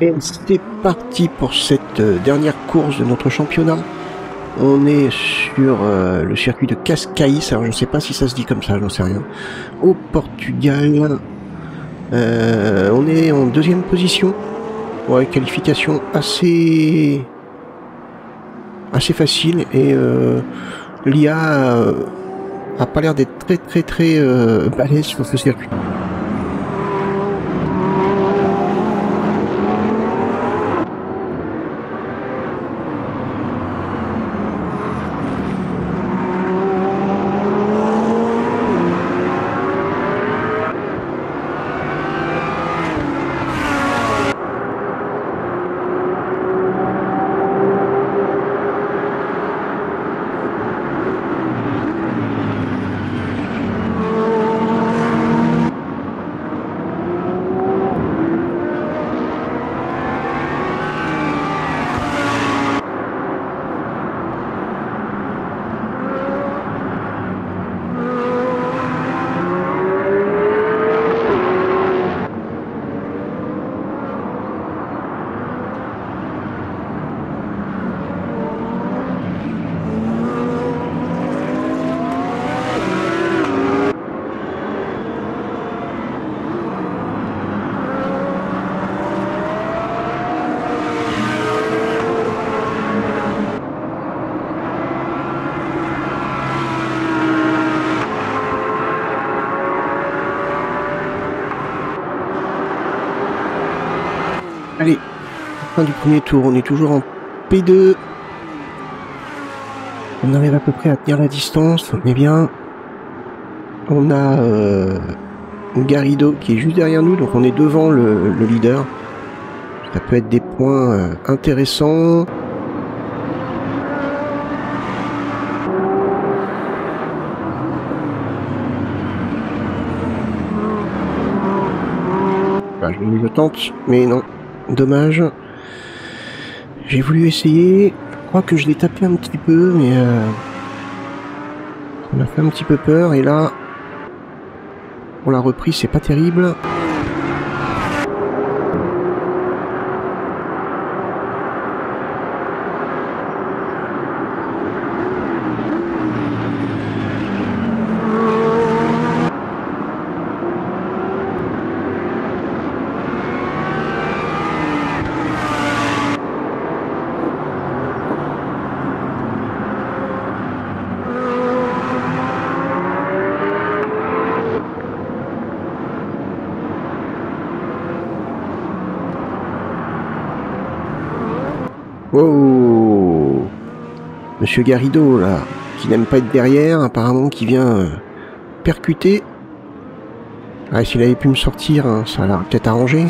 Et c'est parti pour cette dernière course de notre championnat. On est sur le circuit de Cascais, alors je ne sais pas si ça se dit comme ça, j'en sais rien. Au Portugal, on est en deuxième position. Ouais, qualification assez facile et l'IA a pas l'air d'être très balèze sur ce circuit. Allez, fin du premier tour, on est toujours en P2. On arrive à peu près à tenir la distance, on est bien. On a Garrido qui est juste derrière nous, donc on est devant le leader. Ça peut être des points intéressants. Je tente, mais non. Dommage. J'ai voulu essayer. Je crois que je l'ai tapé un petit peu, mais ça m'a fait un petit peu peur. Et là, on l'a repris, c'est pas terrible. Wow, Monsieur Garrido, là, qui n'aime pas être derrière, apparemment, qui vient percuter. Ah, s'il avait pu me sortir, hein, ça l'aurait peut-être arrangé.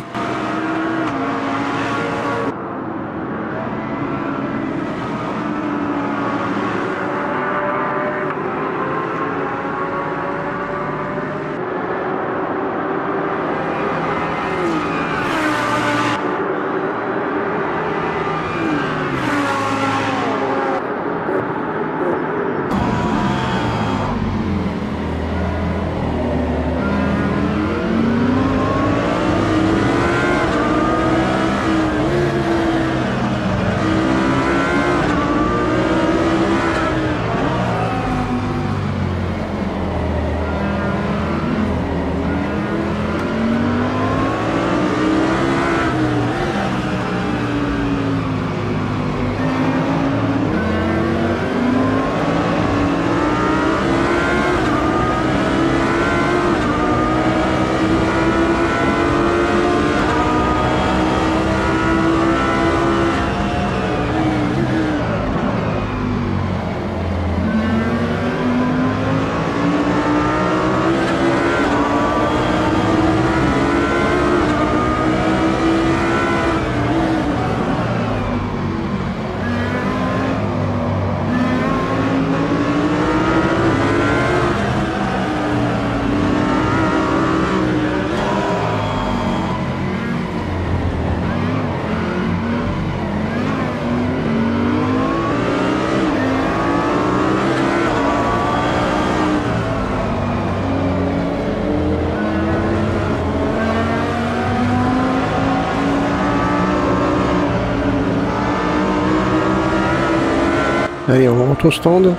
Allez, on rentre au stand.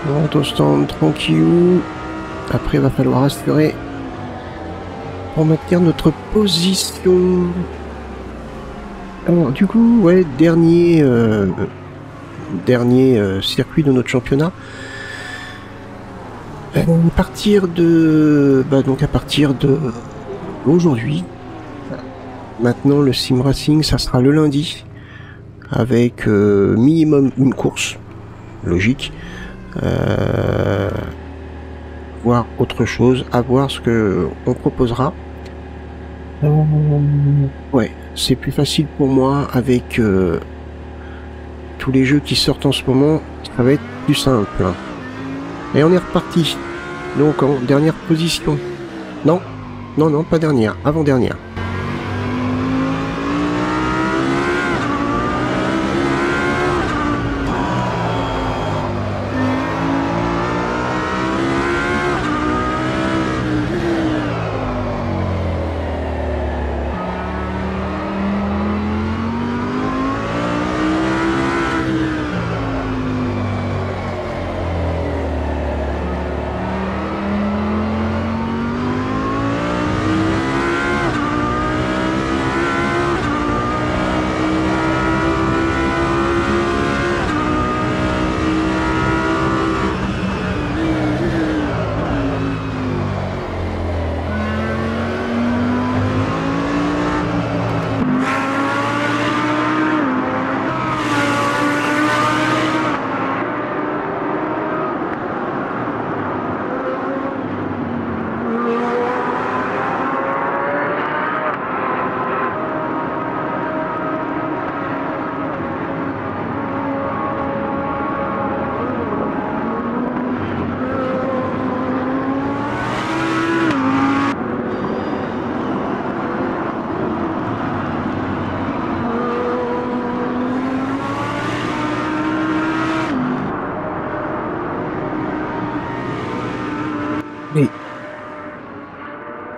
On rentre au stand tranquillou. Après, il va falloir assurer pour maintenir notre position. Alors, du coup, ouais, dernier circuit de notre championnat. À partir de aujourd'hui, maintenant le sim racing, ça sera le lundi avec minimum une course, logique, voir autre chose, à voir ce que on proposera. Ouais, c'est plus facile pour moi avec tous les jeux qui sortent en ce moment, ça va être plus simple. Et on est reparti. Donc en dernière position. Non, non, pas dernière, avant-dernière.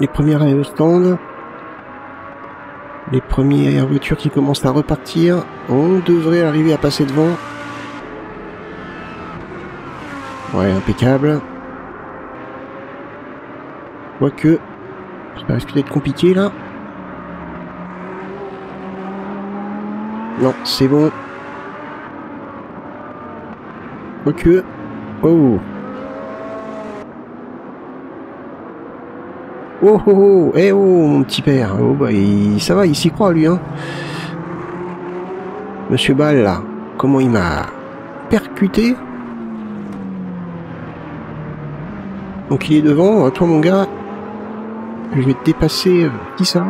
Les premières stand, les premières voitures qui commencent à repartir, on devrait arriver à passer devant. Ouais, impeccable. Quoique, ça risque d'être compliqué là. Non, c'est bon. Quoique, oh. Oh oh oh, eh oh mon petit père, oh bah ça va, il s'y croit lui hein. Monsieur Ball là, comment il m'a percuté. Donc il est devant, toi mon gars, je vais te dépasser, qui ça?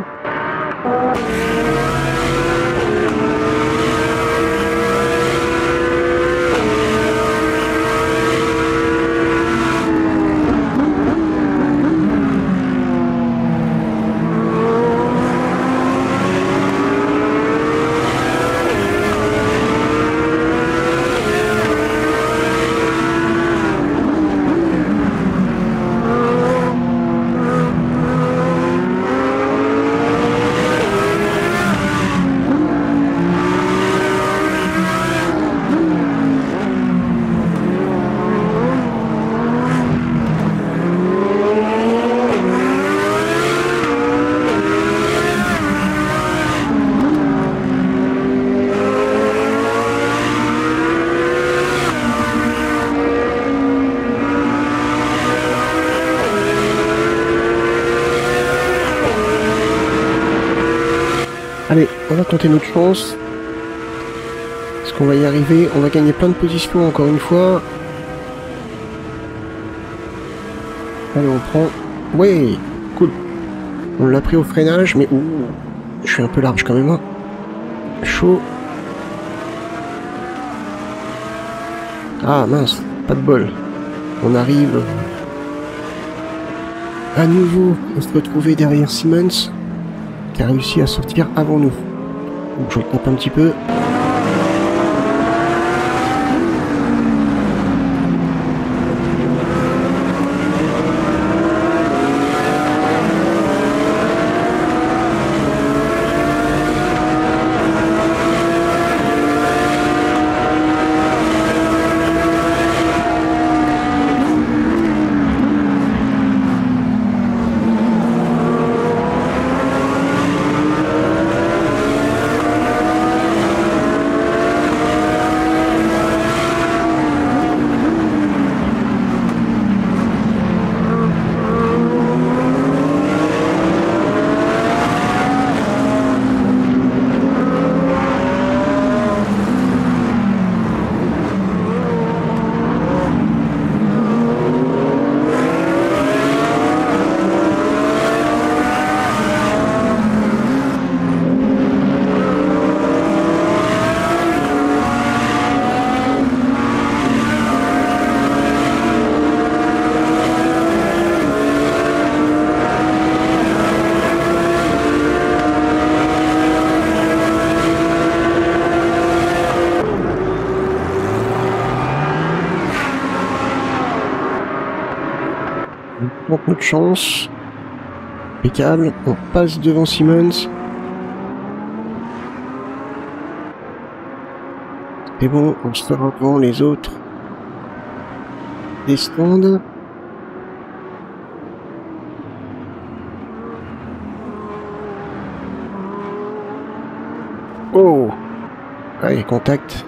Allez, on va tenter notre chance. Est-ce qu'on va y arriver? On va gagner plein de positions encore une fois. Allez, on prend... Ouais, cool. On l'a pris au freinage, mais... Ouh, je suis un peu large quand même. Hein. Chaud. Ah mince, pas de bol. On arrive à nouveau à se retrouver derrière Siemens, qui a réussi à sortir avant nous. Donc je le tape un petit peu. tente notre chance. Impeccable. On passe devant Simmons. C'est bon, on sort devant les autres. Des stands. Oh! Allez, contact.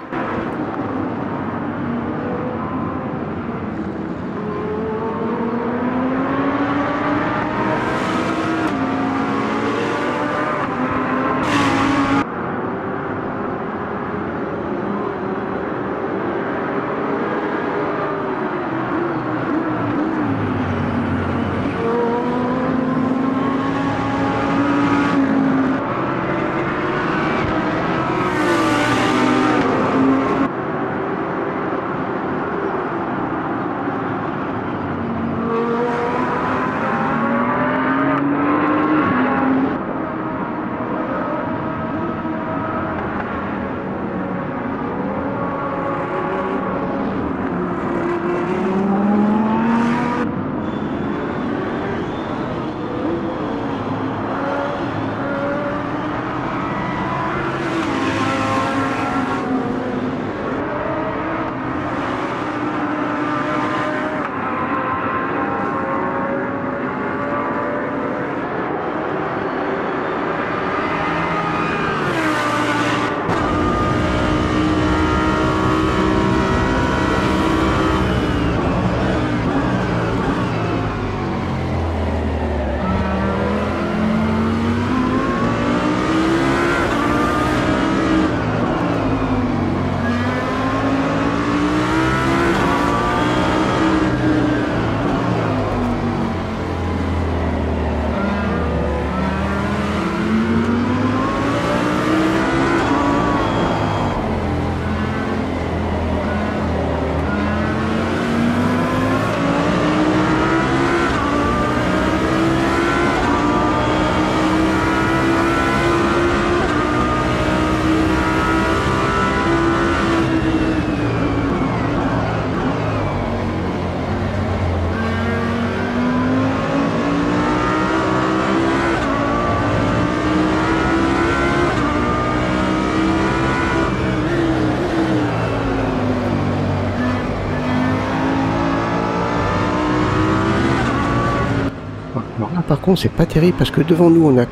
Alors là, par contre, c'est pas terrible parce que devant nous, on a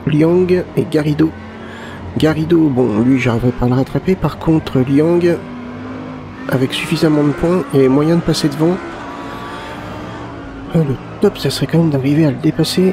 Liang et Garrido. Garrido, bon, lui, j'arriverai pas à le rattraper. Par contre, Liang, avec suffisamment de points, il y a moyen de passer devant. Le top, ça serait quand même d'arriver à le dépasser.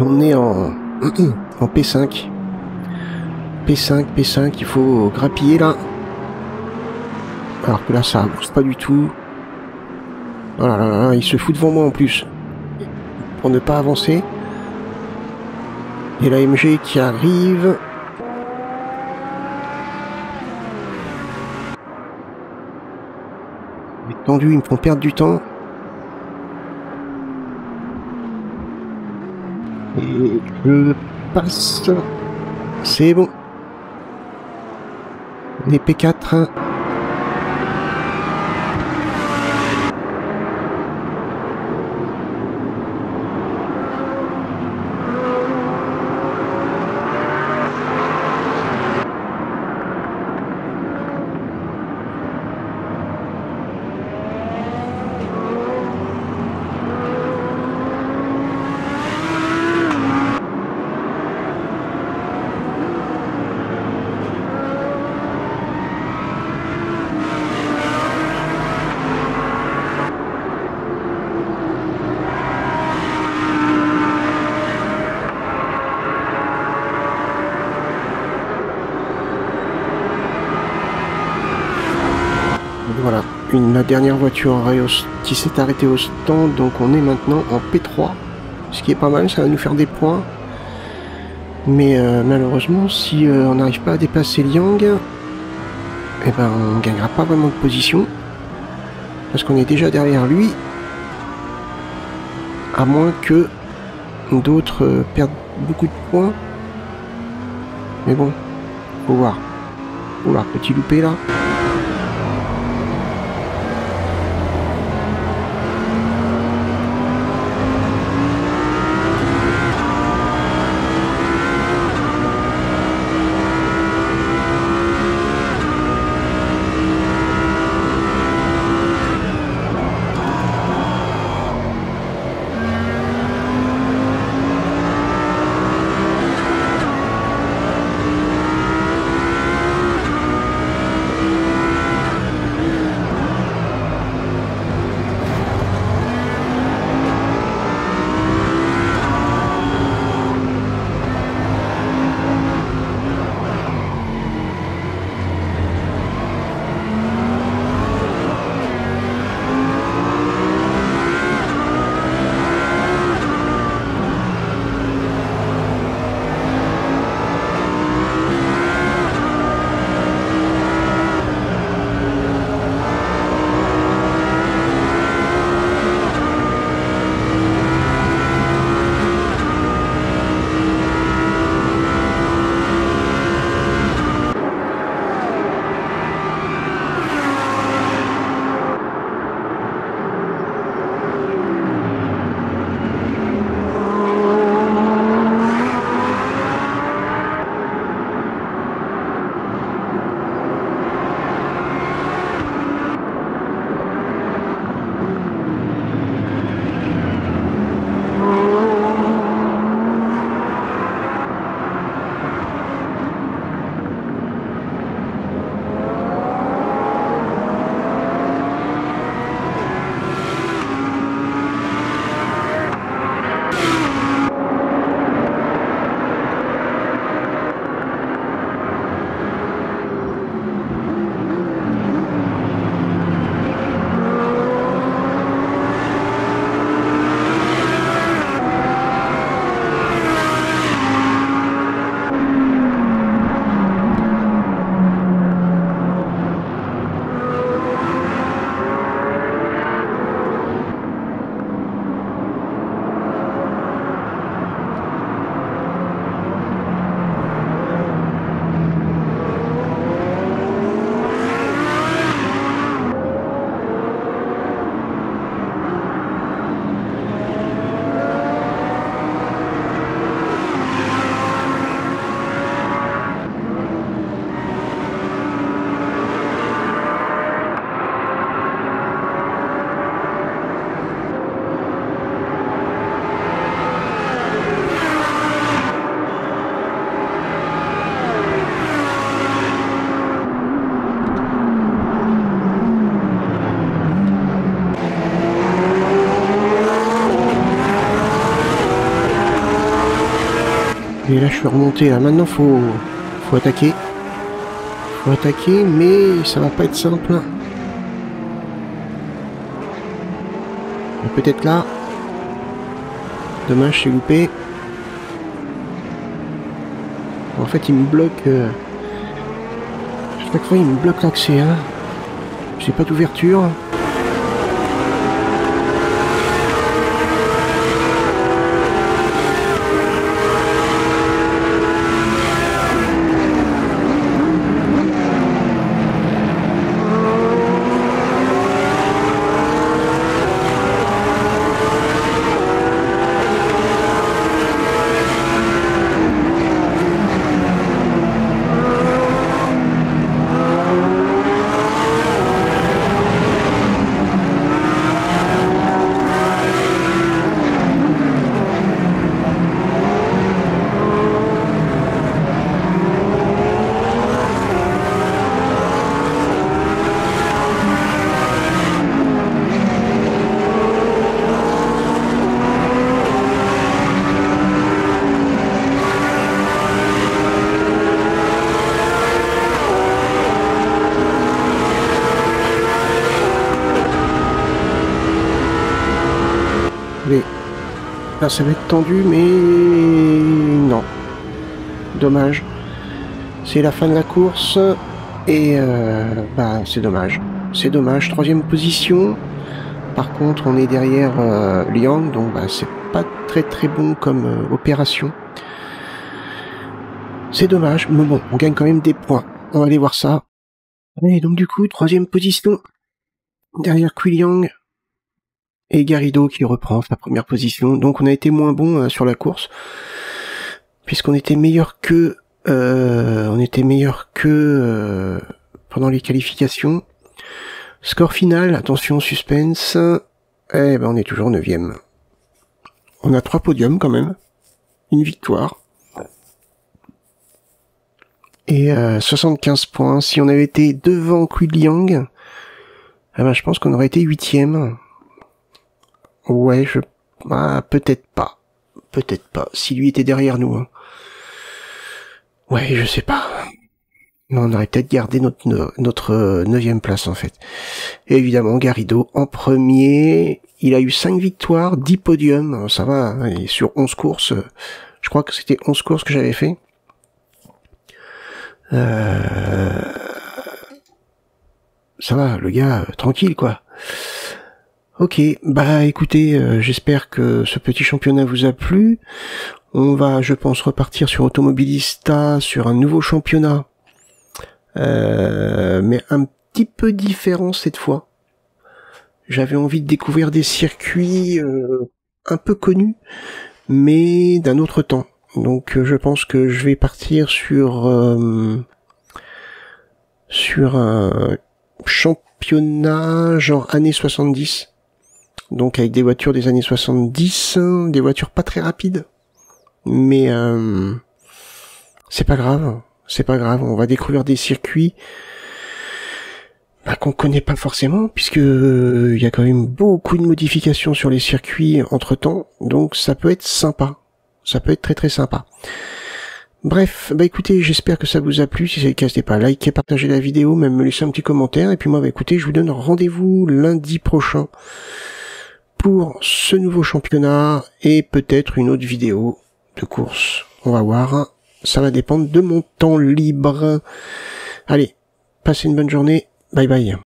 On est en P5. P5, il faut grappiller là. Alors que là, ça avance pas du tout. Oh là là là, il se fout devant moi en plus. Pour ne pas avancer. Et la MG qui arrive. Il est tendu, ils me font perdre du temps. Et je passe. C'est bon. Les P4. la dernière voiture qui s'est arrêtée au stand, donc on est maintenant en P3, ce qui est pas mal, ça va nous faire des points. Mais malheureusement, si on n'arrive pas à dépasser Liang, eh ben, on ne gagnera pas vraiment de position, parce qu'on est déjà derrière lui, à moins que d'autres perdent beaucoup de points. Mais bon, faut voir. Oula, petit loupé là. Et là je suis remonté, là maintenant faut attaquer. Faut attaquer, mais ça va pas être simple. Peut-être là. Dommage, j'ai loupé. En fait il me bloque. Chaque fois il me bloque l'accès. Hein. J'ai pas d'ouverture. Allez. Là, ça va être tendu, mais non. Dommage. C'est la fin de la course. Et bah, c'est dommage. C'est dommage. 3e position. Par contre, on est derrière Liang, donc bah, c'est pas très très bon comme opération. C'est dommage, mais bon, on gagne quand même des points. On va aller voir ça. Et donc du coup, 3e position. Derrière Liang. Et Garrido qui reprend sa première position. Donc on a été moins bon sur la course. Puisqu'on était meilleur que... pendant les qualifications. Score final, attention, suspense. Eh ben on est toujours 9e. On a 3 podiums quand même. Une victoire. Et 75 points. Si on avait été devant Liang, eh ben je pense qu'on aurait été 8e. Ouais, peut-être pas. Peut-être pas. Si lui était derrière nous. Hein. Ouais, je sais pas. Non, on aurait peut-être gardé notre 9e place en fait. Et évidemment, Garrido en premier. Il a eu 5 victoires, 10 podiums. Ça va, hein, et sur 11 courses. Je crois que c'était 11 courses que j'avais fait. Ça va, le gars, tranquille quoi. Ok, bah écoutez, j'espère que ce petit championnat vous a plu. On va, je pense, repartir sur Automobilista, sur un nouveau championnat. Mais un petit peu différent cette fois. J'avais envie de découvrir des circuits un peu connus, mais d'un autre temps. Donc je pense que je vais partir sur un championnat genre années 70. Donc avec des voitures des années 70, des voitures pas très rapides. Mais c'est pas grave, on va découvrir des circuits qu'on connaît pas forcément, puisque il y a quand même beaucoup de modifications sur les circuits entre-temps, donc ça peut être sympa. Ça peut être très très sympa. Bref, bah écoutez, j'espère que ça vous a plu. Si c'est le cas, n'hésitez pas à liker, partager la vidéo, même me laisser un petit commentaire. Et puis moi, bah écoutez, je vous donne rendez-vous lundi prochain pour ce nouveau championnat et peut-être une autre vidéo de course. On va voir. Ça va dépendre de mon temps libre. Allez, passez une bonne journée. Bye bye.